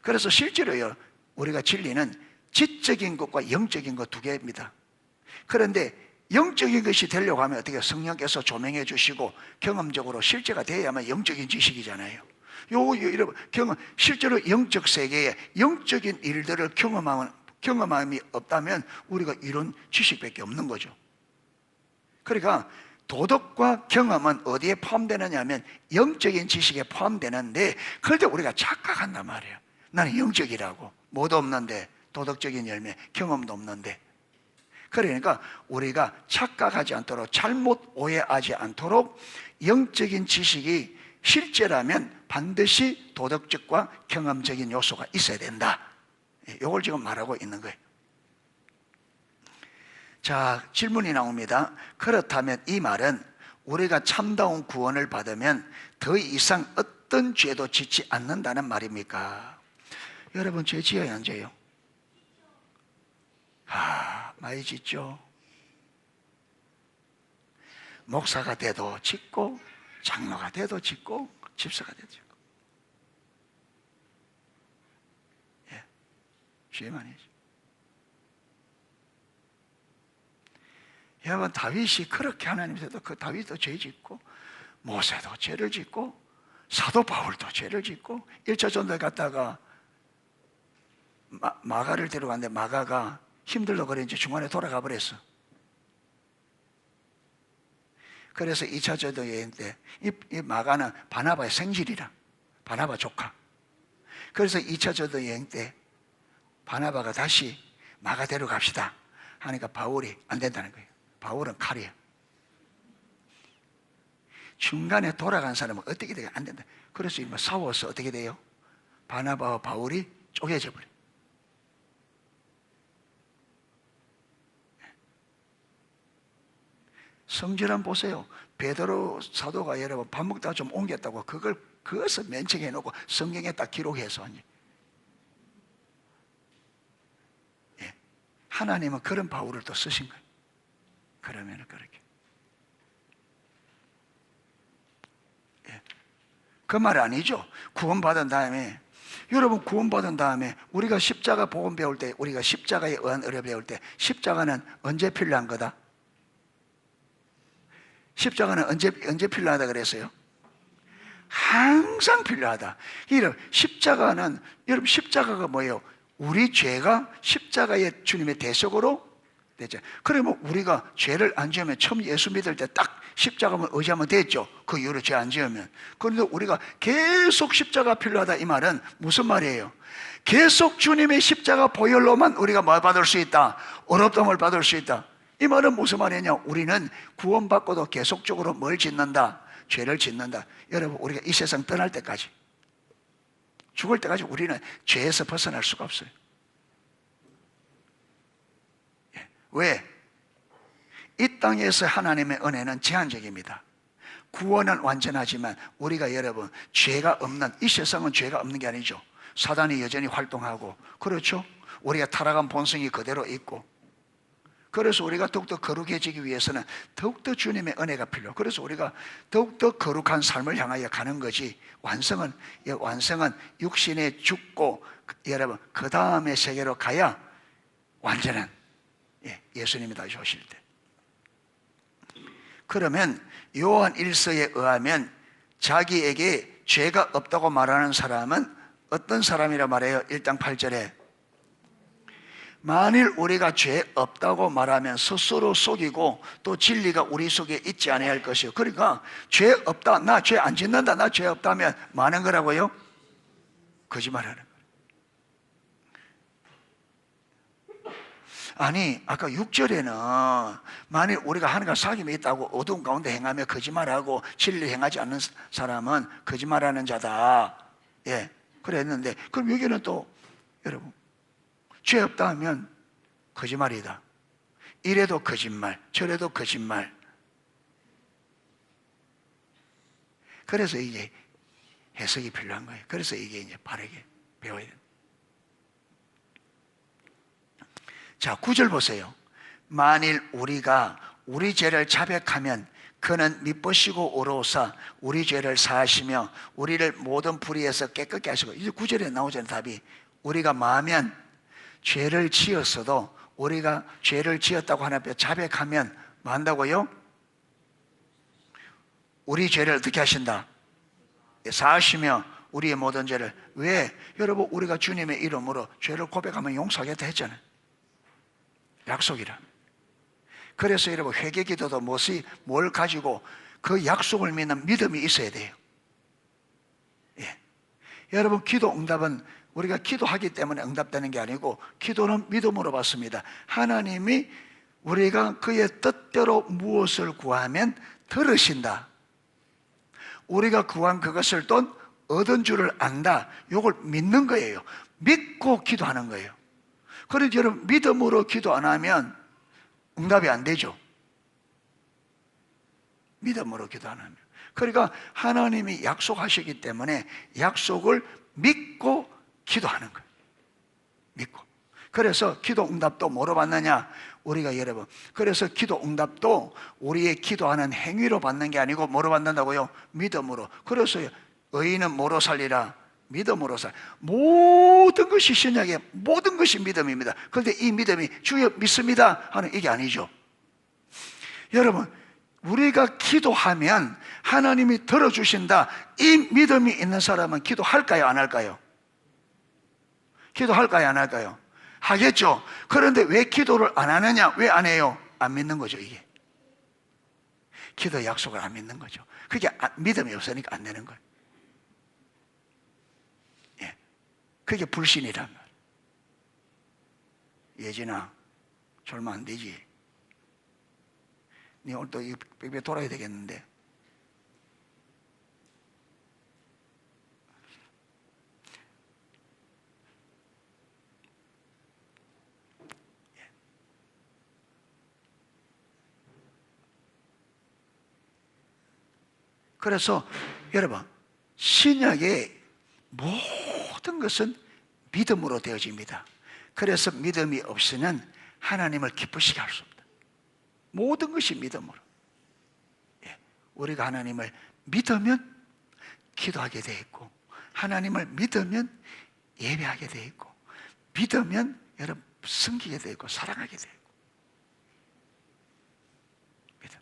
그래서 실제로요 우리가 진리는 지적인 것과 영적인 것 두 개입니다. 그런데 영적인 것이 되려고 하면 어떻게 성령께서 조명해 주시고 경험적으로 실제가 돼야만 영적인 지식이잖아요. 경험, 실제로 영적 세계에 영적인 일들을 경험함이 없다면 우리가 이런 지식밖에 없는 거죠. 그러니까 도덕과 경험은 어디에 포함되느냐 하면 영적인 지식에 포함되는데 그럴 때 우리가 착각한단 말이에요. 나는 영적이라고 뭐도 없는데 도덕적인 열매 경험도 없는데 그러니까 우리가 착각하지 않도록 잘못 오해하지 않도록 영적인 지식이 실제라면 반드시 도덕적과 경험적인 요소가 있어야 된다. 이걸 지금 말하고 있는 거예요. 자, 질문이 나옵니다. 그렇다면 이 말은 우리가 참다운 구원을 받으면 더 이상 어떤 죄도 짓지 않는다는 말입니까? 여러분 죄 지어야 안 지어요? 많이 짓죠. 목사가 돼도 짓고 장로가 돼도 짓고 집사가 돼도 짓고 죄 많이 짓죠. 여러분 다윗이 그렇게 하나님께도 그 다윗도 죄 짓고 모세도 죄를 짓고 사도 바울도 죄를 짓고 1차 전도에 갔다가 마가를 데려갔는데 마가가 힘들다 그랬는지 중간에 돌아가 버렸어. 그래서 2차 전도 여행 때 이 마가는 바나바의 생질이라 바나바 조카. 그래서 2차 전도 여행 때 바나바가 다시 마가 데려갑시다 하니까 바울이 안 된다는 거예요. 바울은 칼이야. 중간에 돌아간 사람은 어떻게 돼요? 안 된다. 그래서 싸워서 어떻게 돼요? 바나바와 바울이 쪼개져 버려. 성질 한번 보세요. 베드로 사도가 여러분 밥 먹다가 좀 옮겼다고 그것을 면책해 놓고 성경에 딱 기록해서 하나님은 그런 바울을 또 쓰신 거예요. 그러면 그렇게 그 말 아니죠. 구원받은 다음에 여러분 구원받은 다음에 우리가 십자가 복음 배울 때 우리가 십자가에 의한 의를 배울 때 십자가는 언제 필요한 거다? 십자가는 언제 필요하다 그랬어요? 항상 필요하다. 십자가는 여러분 십자가가 뭐예요? 우리 죄가 십자가의 주님의 대속으로 됐죠. 그러면 우리가 죄를 안 지으면 처음 예수 믿을 때 딱 십자가만 의지하면 됐죠. 그 이후로 죄 안 지으면. 그런데 우리가 계속 십자가 필요하다 이 말은 무슨 말이에요? 계속 주님의 십자가 보혈로만 우리가 뭘 받을 수 있다? 어렵다움을 받을 수 있다. 이 말은 무슨 말이냐? 우리는 구원받고도 계속적으로 뭘 짓는다? 죄를 짓는다. 여러분 우리가 이 세상 떠날 때까지 죽을 때까지 우리는 죄에서 벗어날 수가 없어요. 왜? 이 땅에서 하나님의 은혜는 제한적입니다. 구원은 완전하지만 우리가 여러분 죄가 없는 이 세상은 죄가 없는 게 아니죠. 사단이 여전히 활동하고 그렇죠? 우리가 타락한 본성이 그대로 있고 그래서 우리가 더욱더 거룩해지기 위해서는 더욱더 주님의 은혜가 필요해요. 그래서 우리가 더욱더 거룩한 삶을 향하여 가는 거지. 완성은 육신에 죽고 여러분 그 다음의 세계로 가야 완전한 예수님이 다시 오실 때. 그러면 요한 1서에 의하면 자기에게 죄가 없다고 말하는 사람은 어떤 사람이라 말해요? 1장 8절에 만일 우리가 죄 없다고 말하면 스스로 속이고 또 진리가 우리 속에 있지 않아야 할 것이요. 그러니까 죄 없다, 나 죄 안 짓는다, 나 죄 없다면 많은 거라고요? 거짓말하는 거예요. 아니 아까 6절에는 만일 우리가 하나님과 사귐이 있다고 어두운 가운데 행하며 거짓말하고 진리를 행하지 않는 사람은 거짓말하는 자다. 예, 그랬는데 그럼 여기는 또 여러분 죄 없다 하면 거짓말이다. 이래도 거짓말, 저래도 거짓말. 그래서 이게 해석이 필요한 거예요. 그래서 이게 이제 바르게 배워야 됩니다. 자, 9절 보세요. 만일 우리가 우리 죄를 자백하면 그는 미쁘시고 의로우사 우리 죄를 사하시며 우리를 모든 불의에서 깨끗게 하시고. 이제 9절에 나오잖아요. 답이 우리가 마하면 죄를 지었어도 우리가 죄를 지었다고 하나님 앞에 자백하면 뭐 한다고요? 우리 죄를 어떻게 하신다? 사하시며 우리의 모든 죄를. 왜? 여러분 우리가 주님의 이름으로 죄를 고백하면 용서하겠다 했잖아요. 약속이라. 그래서 여러분 회개기도도 뭘 가지고 그 약속을 믿는 믿음이 있어야 돼요. 예. 여러분 기도 응답은 우리가 기도하기 때문에 응답되는 게 아니고 기도는 믿음으로 받습니다. 하나님이 우리가 그의 뜻대로 무엇을 구하면 들으신다. 우리가 구한 그것을 또 얻은 줄을 안다. 이걸 믿는 거예요. 믿고 기도하는 거예요. 그런데 여러분 믿음으로 기도 안 하면 응답이 안 되죠. 믿음으로 기도 안 하면. 그러니까 하나님이 약속하시기 때문에 약속을 믿고 기도하는 거예요. 믿고. 그래서 기도 응답도 뭐로 받느냐? 우리가 여러분 그래서 기도 응답도 우리의 기도하는 행위로 받는 게 아니고 뭐로 받는다고요? 믿음으로. 그래서 의인은 뭐로 살리라? 믿음으로 살. 모든 것이 신약의 모든 것이 믿음입니다. 그런데 이 믿음이 주여 믿습니다 하는 이게 아니죠. 여러분 우리가 기도하면 하나님이 들어주신다. 이 믿음이 있는 사람은 기도할까요? 안 할까요? 기도할까요? 안 할까요? 하겠죠. 그런데 왜 기도를 안 하느냐? 왜 안 해요? 안 믿는 거죠. 이게 기도 약속을 안 믿는 거죠. 그게 믿음이 없으니까 안 되는 거예요. 예, 그게 불신이란 말이에요. 예진아 졸면 안 되지. 네 오늘 또 이 빽빽 돌아야 되겠는데. 그래서 여러분 신약의 모든 것은 믿음으로 되어집니다. 그래서 믿음이 없으면 하나님을 기쁘시게 할 수 없다. 모든 것이 믿음으로. 예, 우리가 하나님을 믿으면 기도하게 돼 있고 하나님을 믿으면 예배하게 돼 있고 믿으면 여러분 섬기게 돼 있고 사랑하게 돼 있고. 믿음.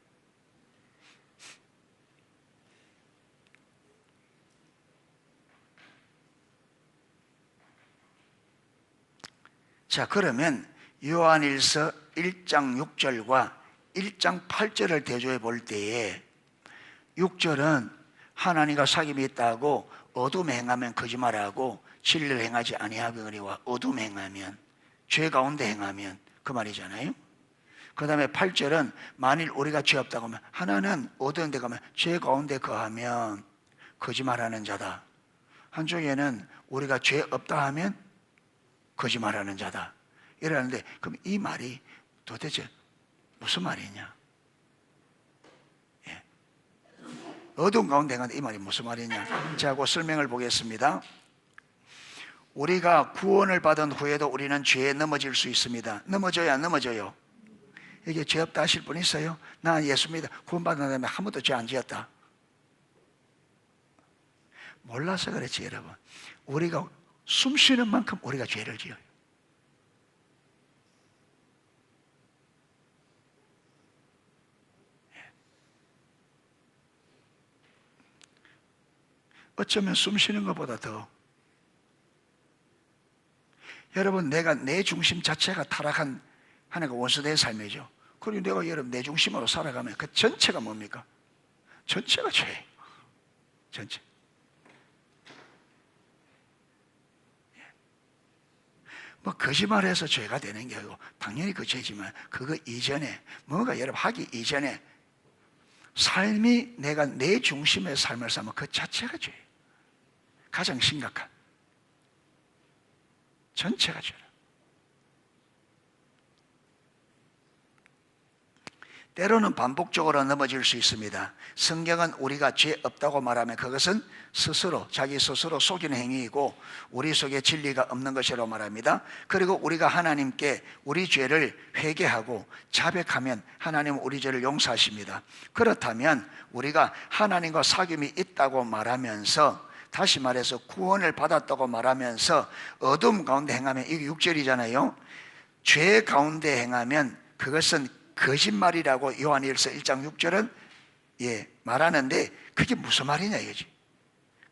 자, 그러면 요한일서 1장 6절과 1장 8절을 대조해 볼 때에 6절은 하나님과 사귐이 있다고 어둠에 행하면 거짓말하고 진리를 행하지 아니하거니와 어둠에 행하면 죄 가운데 행하면 그 말이잖아요. 그 다음에 8절은 만일 우리가 죄 없다고 하면 하나는 어두운 데 가면 죄 가운데 거하면 거짓말하는 자다. 한쪽에는 우리가 죄 없다 하면 거짓말하는 자다. 이러는데 그럼 이 말이 도대체 무슨 말이냐? 예. 어두운 가운데 행하는데 이 말이 무슨 말이냐? 자, 그 설명을 보겠습니다. 우리가 구원을 받은 후에도 우리는 죄에 넘어질 수 있습니다. 넘어져야 안 넘어져요? 이게 죄 없다 하실 분 있어요? 나 예수 믿어 구원받은 다음에 한 번도 죄 안 지었다. 몰라서 그렇지 여러분. 우리가 숨 쉬는 만큼 우리가 죄를 지어요. 어쩌면 숨 쉬는 것보다 더. 여러분, 내가 내 중심 자체가 타락한 하나가 원수된 삶이죠. 그리고 내가 여러분 내 중심으로 살아가면 그 전체가 뭡니까? 전체가 죄예요. 전체. 뭐 거짓말해서 죄가 되는 게 아니고 당연히 그 죄지만 그거 이전에 뭐가 여러분 하기 이전에 삶이 내가 내 중심의 삶을 살면 그 자체가 죄예요. 가장 심각한 전체가 죄라. 때로는 반복적으로 넘어질 수 있습니다. 성경은 우리가 죄 없다고 말하면 그것은 스스로 자기 스스로 속이는 행위이고 우리 속에 진리가 없는 것이라고 말합니다. 그리고 우리가 하나님께 우리 죄를 회개하고 자백하면 하나님은 우리 죄를 용서하십니다. 그렇다면 우리가 하나님과 사귐이 있다고 말하면서, 다시 말해서 구원을 받았다고 말하면서 어둠 가운데 행하면, 이게 6절이잖아요. 죄 가운데 행하면 그것은 거짓말이라고 요한일서 1장 6절은 말하는데 그게 무슨 말이냐 이거지.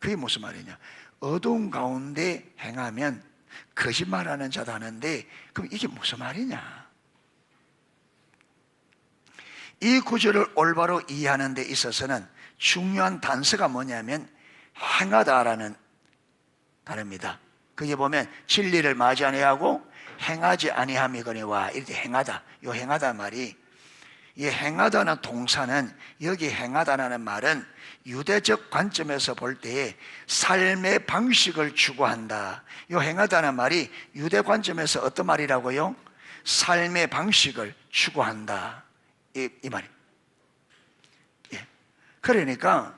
그게 무슨 말이냐. 어두운 가운데 행하면 거짓말하는 자다 하는데 그럼 이게 무슨 말이냐. 이 구절을 올바로 이해하는 데 있어서는 중요한 단서가 뭐냐면 행하다라는 단어입니다. 그게 보면 진리를 맞이 아니하고 행하지 아니함이거니와, 이렇게 행하다. 이 행하다 말이, 이 행하다는 동사는, 여기 행하다라는 말은 유대적 관점에서 볼 때에 삶의 방식을 추구한다. 이 행하다는 말이 유대 관점에서 어떤 말이라고요? 삶의 방식을 추구한다. 이 말이. 그러니까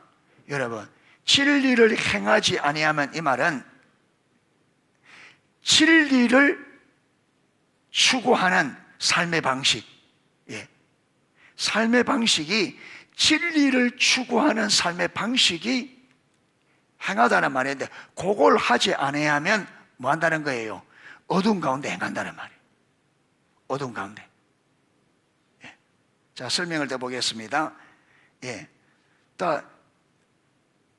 여러분, 진리를 행하지 아니하면, 이 말은 진리를 추구하는 삶의 방식, 삶의 방식이, 진리를 추구하는 삶의 방식이 행하다는 말인데, 그걸 하지 않으면 뭐 한다는 거예요? 어두운 가운데 행한다는 말이에요. 어두운 가운데. 자, 설명을 더 보겠습니다. 또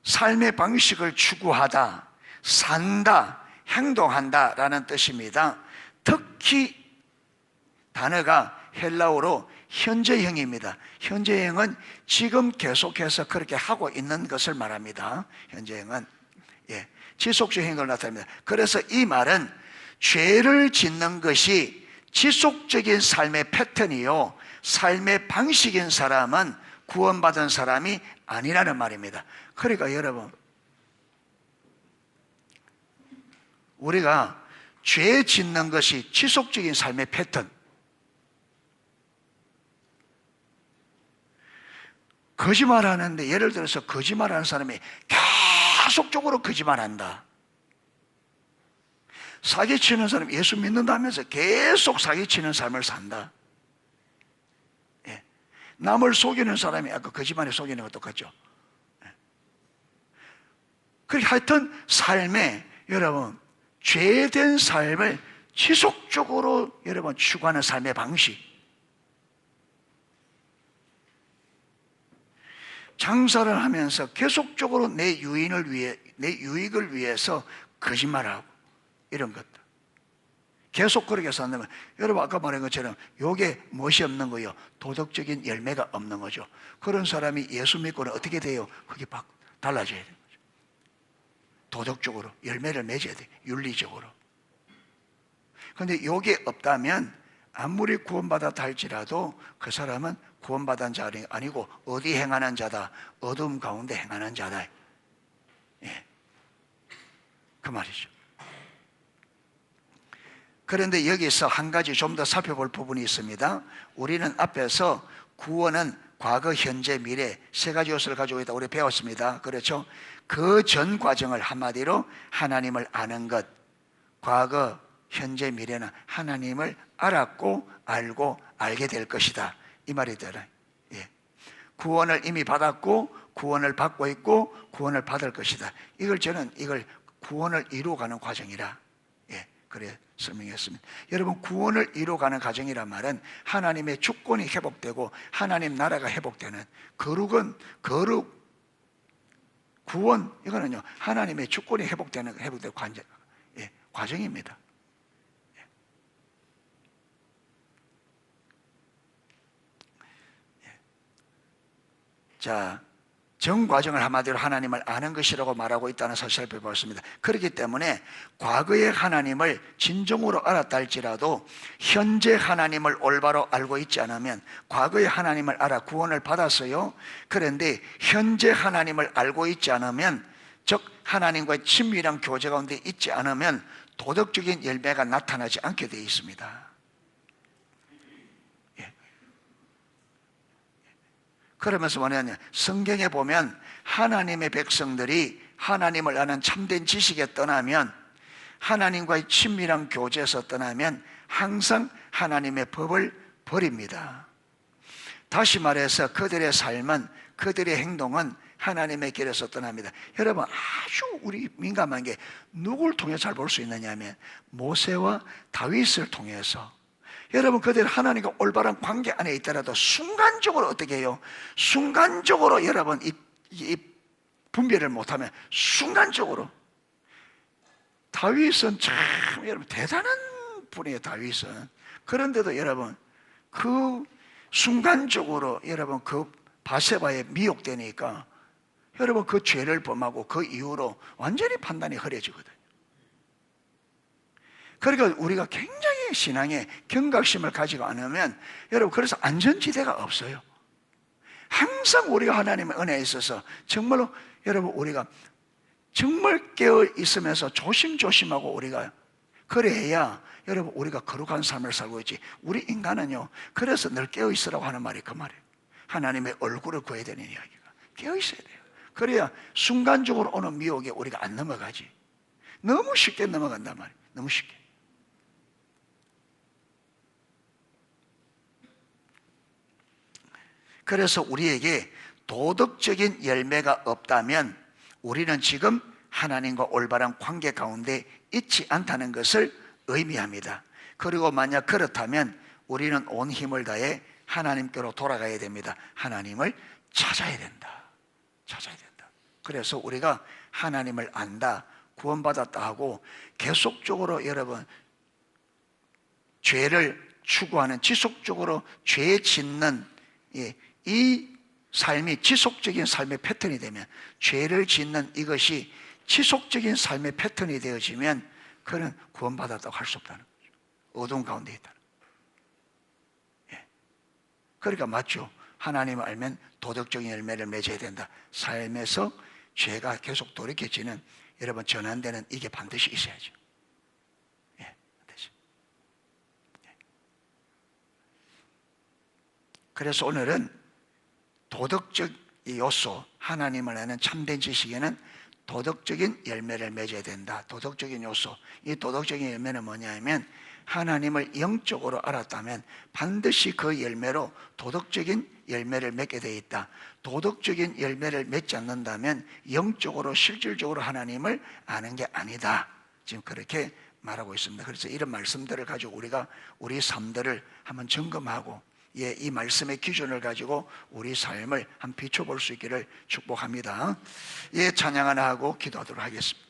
삶의 방식을 추구하다, 산다, 행동한다 라는 뜻입니다. 특히 단어가 헬라어로 현재형입니다. 현재형은 지금 계속해서 그렇게 하고 있는 것을 말합니다. 현재형은 지속적 행동을 나타냅니다. 그래서 이 말은 죄를 짓는 것이 지속적인 삶의 패턴이요, 삶의 방식인 사람은 구원받은 사람이 아니라는 말입니다. 그러니까 여러분, 우리가 죄 짓는 것이 지속적인 삶의 패턴, 거짓말하는데, 예를 들어서 거짓말하는 사람이 계속적으로 거짓말한다. 사기치는 사람이 예수 믿는다면서 계속 사기치는 삶을 산다. 남을 속이는 사람이 아까 거짓말에 속이는 것도 똑같죠. 그러니까 하여튼 삶에 여러분 죄된 삶을 지속적으로 여러분 추구하는 삶의 방식, 장사를 하면서 계속적으로 내 유인을 위해, 내 유익을 위해서 거짓말하고 이런 것들 계속 그렇게 산다면, 여러분 아까 말한 것처럼 이게 무엇이 없는 거예요? 도덕적인 열매가 없는 거죠. 그런 사람이 예수 믿고는 어떻게 돼요? 그게 달라져야 돼요. 도덕적으로 열매를 맺어야 돼. 윤리적으로. 그런데 이게 없다면 아무리 구원받았다 할지라도 그 사람은 구원받은 자가 아니고 어디 행하는 자다? 어둠 가운데 행하는 자다. 그 말이죠. 그런데 여기서 한 가지 좀 더 살펴볼 부분이 있습니다. 우리는 앞에서 구원은 과거, 현재, 미래 세 가지 요소를 가지고 있다 우리 배웠습니다. 그렇죠? 그 전 과정을 한마디로 하나님을 아는 것, 과거, 현재, 미래는 하나님을 알았고 알고 알게 될 것이다, 이 말이 되라. 예. 구원을 이미 받았고 구원을 받고 있고 구원을 받을 것이다. 저는 이걸 구원을 이루어가는 과정이라, 예, 그래 설명했습니다. 여러분, 구원을 이루어가는 과정이란 말은 하나님의 주권이 회복되고 하나님 나라가 회복되는, 구원, 이거는요 하나님의 주권이 회복되는 과정입니다. 자, 전 과정을 한마디로 하나님을 아는 것이라고 말하고 있다는 사실을 살펴보았습니다. 그렇기 때문에 과거의 하나님을 진정으로 알았다 할지라도 현재 하나님을 올바로 알고 있지 않으면, 과거의 하나님을 알아 구원을 받았어요. 그런데 현재 하나님을 알고 있지 않으면, 즉 하나님과의 친밀한 교제 가운데 있지 않으면 도덕적인 열매가 나타나지 않게 되어 있습니다. 그러면서 뭐냐면, 성경에 보면 하나님의 백성들이 하나님을 아는 참된 지식에 떠나면, 하나님과의 친밀한 교제에서 떠나면 항상 하나님의 법을 버립니다. 다시 말해서 그들의 삶은, 그들의 행동은 하나님의 길에서 떠납니다. 여러분, 아주 우리 민감한 게 누굴 통해 잘 볼 수 있느냐 하면 모세와 다윗을 통해서. 여러분, 그들 하나님과 올바른 관계 안에 있더라도 순간적으로 어떻게 해요? 순간적으로 여러분 이 분별을 못하면 순간적으로. 다윗은 참 여러분 대단한 분이에요. 다윗은. 그런데도 여러분 그 순간적으로 여러분 그 바세바에 미혹되니까 여러분 그 죄를 범하고 그 이후로 완전히 판단이 흐려지거든요. 그러니까 우리가 굉장히 신앙에 경각심을 가지고 않으면 여러분, 그래서 안전지대가 없어요. 항상 우리가 하나님의 은혜에 있어서 정말로 여러분 우리가 정말 깨어 있으면서 조심조심하고 우리가 그래야 여러분 우리가 거룩한 삶을 살고 있지. 우리 인간은요, 그래서 늘 깨어 있으라고 하는 말이 그 말이에요. 하나님의 얼굴을 구해야 되는 이야기가. 깨어 있어야 돼요. 그래야 순간적으로 오는 미혹에 우리가 안 넘어가지. 너무 쉽게 넘어간단 말이에요. 너무 쉽게. 그래서 우리에게 도덕적인 열매가 없다면 우리는 지금 하나님과 올바른 관계 가운데 있지 않다는 것을 의미합니다. 그리고 만약 그렇다면 우리는 온 힘을 다해 하나님께로 돌아가야 됩니다. 하나님을 찾아야 된다. 찾아야 된다. 그래서 우리가 하나님을 안다, 구원받았다 하고 계속적으로 여러분 죄를 추구하는, 지속적으로 죄 짓는 이 삶이 지속적인 삶의 패턴이 되면, 죄를 짓는 이것이 지속적인 삶의 패턴이 되어지면 그는 구원받았다고 할 수 없다는 거죠. 어두운 가운데 있다는 거죠. 그러니까 맞죠. 하나님을 알면 도덕적인 열매를 맺어야 된다. 삶에서 죄가 계속 돌이켜지는 여러분 전환되는 이게 반드시 있어야죠. 반드시. 그래서 오늘은 도덕적 요소, 하나님을 아는 참된 지식에는 도덕적인 열매를 맺어야 된다. 도덕적인 요소. 이 도덕적인 열매는 뭐냐면 하나님을 영적으로 알았다면 반드시 그 열매로 도덕적인 열매를 맺게 되어 있다. 도덕적인 열매를 맺지 않는다면 영적으로 실질적으로 하나님을 아는 게 아니다. 지금 그렇게 말하고 있습니다. 그래서 이런 말씀들을 가지고 우리가 우리 삶들을 한번 점검하고 이 말씀의 기준을 가지고 우리 삶을 한번 비춰볼 수 있기를 축복합니다. 찬양 하나 하고 기도하도록 하겠습니다.